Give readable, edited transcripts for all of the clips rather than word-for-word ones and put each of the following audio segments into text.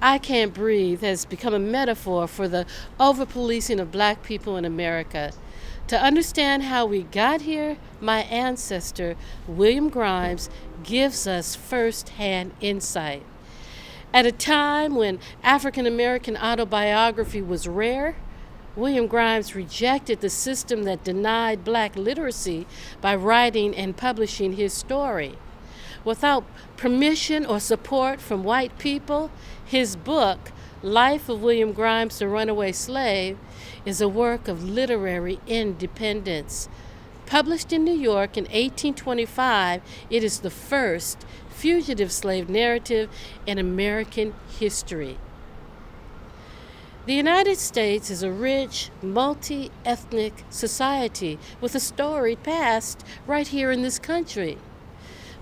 I Can't Breathe has become a metaphor for the over-policing of black people in America. To understand how we got here, my ancestor, William Grimes, gives us first-hand insight. At a time when African American autobiography was rare, William Grimes rejected the system that denied black literacy by writing and publishing his story. Without permission or support from white people, his book, Life of William Grimes, the Runaway Slave, is a work of literary independence. Published in New York in 1825, it is the first fugitive slave narrative in American history. The United States is a rich, multi-ethnic society with a storied past right here in this country.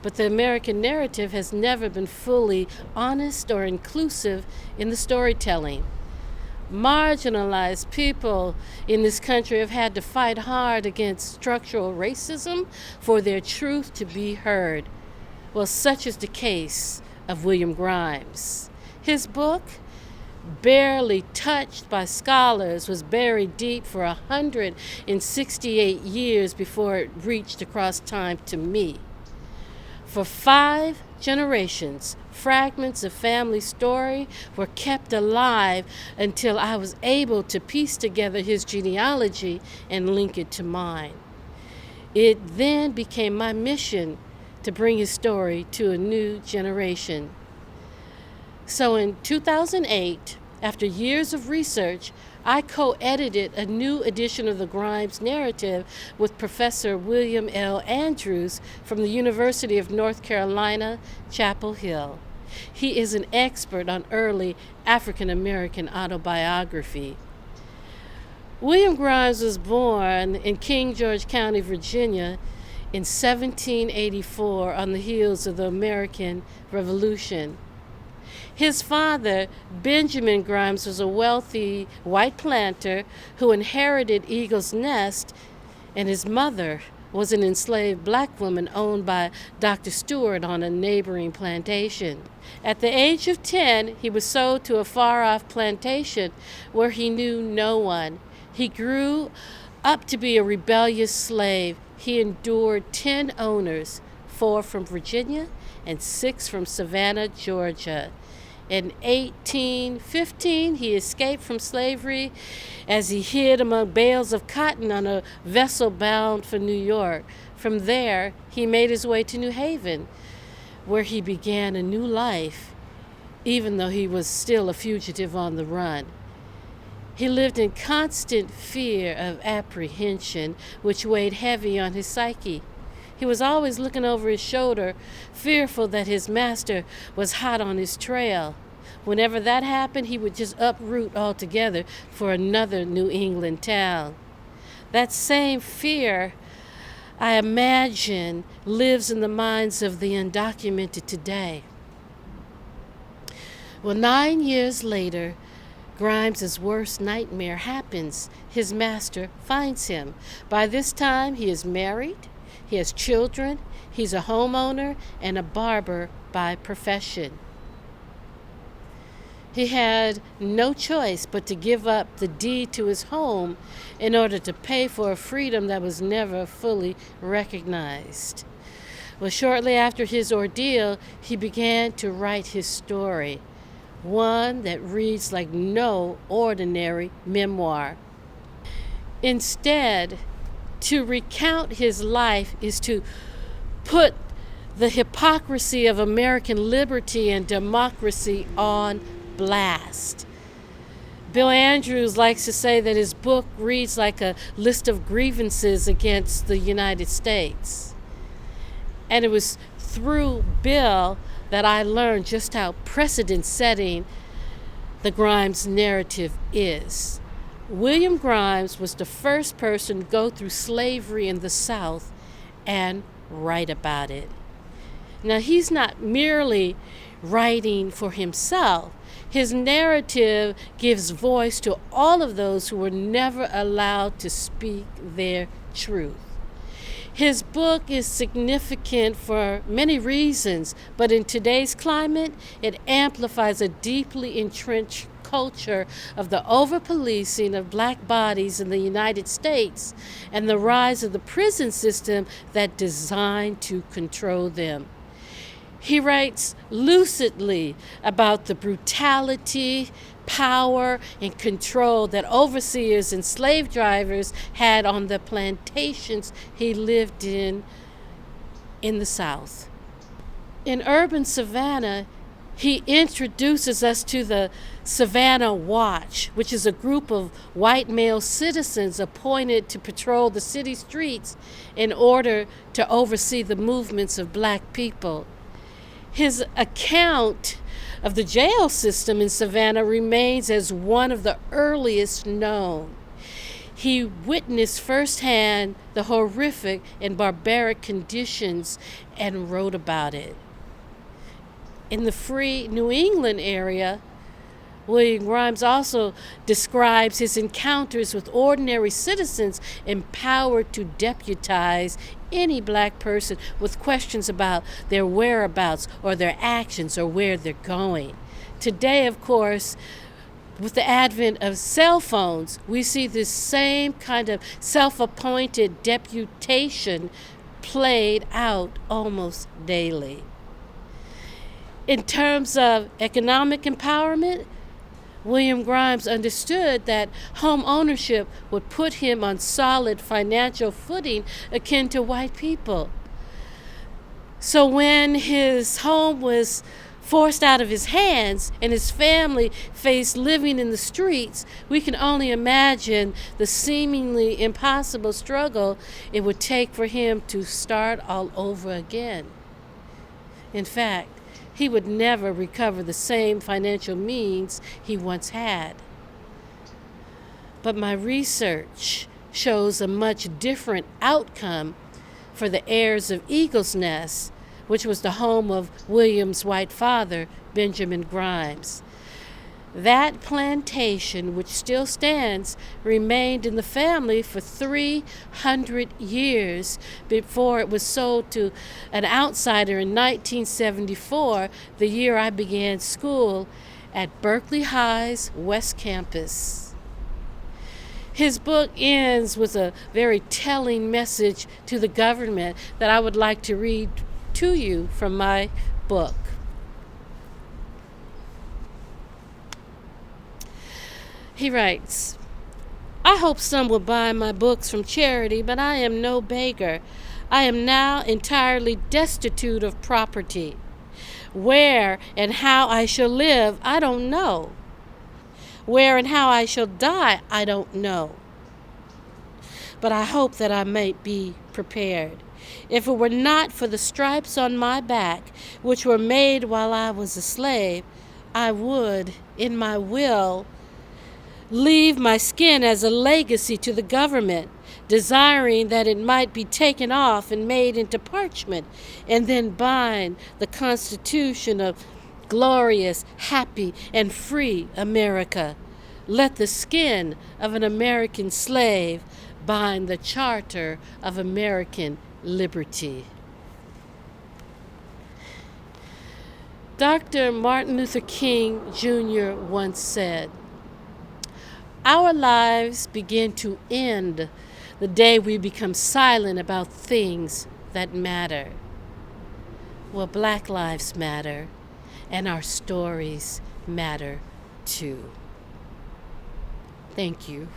But the American narrative has never been fully honest or inclusive in the storytelling. Marginalized people in this country have had to fight hard against structural racism for their truth to be heard. Well, such is the case of William Grimes. His book, barely touched by scholars, was buried deep for 168 years before it reached across time to me. For 5 generations, fragments of family story were kept alive until I was able to piece together his genealogy and link it to mine. It then became my mission to bring his story to a new generation. So in 2008, after years of research, I co-edited a new edition of the Grimes narrative with Professor William L. Andrews from the University of North Carolina, Chapel Hill. He is an expert on early African American autobiography. William Grimes was born in King George County, Virginia in 1784 on the heels of the American Revolution. His father, Benjamin Grimes, was a wealthy white planter who inherited Eagle's Nest, and his mother was an enslaved black woman owned by Dr. Stewart on a neighboring plantation. At the age of 10, he was sold to a far-off plantation where he knew no one. He grew up to be a rebellious slave. He endured 10 owners, 4 from Virginia and 6 from Savannah, Georgia. In 1815, he escaped from slavery as he hid among bales of cotton on a vessel bound for New York. From there, he made his way to New Haven, where he began a new life, even though he was still a fugitive on the run. He lived in constant fear of apprehension, which weighed heavy on his psyche. He was always looking over his shoulder, fearful that his master was hot on his trail. Whenever that happened, he would just uproot altogether for another New England town. That same fear, I imagine, lives in the minds of the undocumented today. Well, 9 years later, Grimes' worst nightmare happens. His master finds him. By this time, he is married. He has children, he's a homeowner, and a barber by profession. He had no choice but to give up the deed to his home in order to pay for a freedom that was never fully recognized. Well, shortly after his ordeal, he began to write his story, one that reads like no ordinary memoir. Instead, to recount his life is to put the hypocrisy of American liberty and democracy on blast. Bill Andrews likes to say that his book reads like a list of grievances against the United States. And it was through Bill that I learned just how precedent-setting the Grimes narrative is. William Grimes was the first person to go through slavery in the South and write about it. Now, he's not merely writing for himself. His narrative gives voice to all of those who were never allowed to speak their truth. His book is significant for many reasons, but in today's climate, it amplifies a deeply entrenched culture of the over-policing of black bodies in the United States and the rise of the prison system that designed to control them. He writes lucidly about the brutality, power, and control that overseers and slave drivers had on the plantations he lived in the South. In urban Savannah, he introduces us to the Savannah Watch, which is a group of white male citizens appointed to patrol the city streets in order to oversee the movements of black people. His account of the jail system in Savannah remains as one of the earliest known. He witnessed firsthand the horrific and barbaric conditions and wrote about it. In the free New England area, William Grimes also describes his encounters with ordinary citizens empowered to deputize any black person with questions about their whereabouts or their actions or where they're going. Today, of course, with the advent of cell phones, we see this same kind of self-appointed deputation played out almost daily. In terms of economic empowerment, William Grimes understood that home ownership would put him on solid financial footing akin to white people. So when his home was forced out of his hands and his family faced living in the streets, we can only imagine the seemingly impossible struggle it would take for him to start all over again. In fact, he would never recover the same financial means he once had. But my research shows a much different outcome for the heirs of Eagle's Nest, which was the home of William's white father, Benjamin Grimes. That plantation, which still stands, remained in the family for 300 years before it was sold to an outsider in 1974, the year I began school at Berkeley High's West Campus. His book ends with a very telling message to the government that I would like to read to you from my book. He writes, I hope some will buy my books from charity, but I am no beggar. I am now entirely destitute of property. Where and how I shall live, I don't know. Where and how I shall die, I don't know. But I hope that I might be prepared. If it were not for the stripes on my back, which were made while I was a slave, I would, in my will, leave my skin as a legacy to the government, desiring that it might be taken off and made into parchment, and then bind the Constitution of glorious, happy, and free America. Let the skin of an American slave bind the charter of American liberty. Dr. Martin Luther King Jr. once said, our lives begin to end the day we become silent about things that matter. Well, Black lives matter, and our stories matter too. Thank you.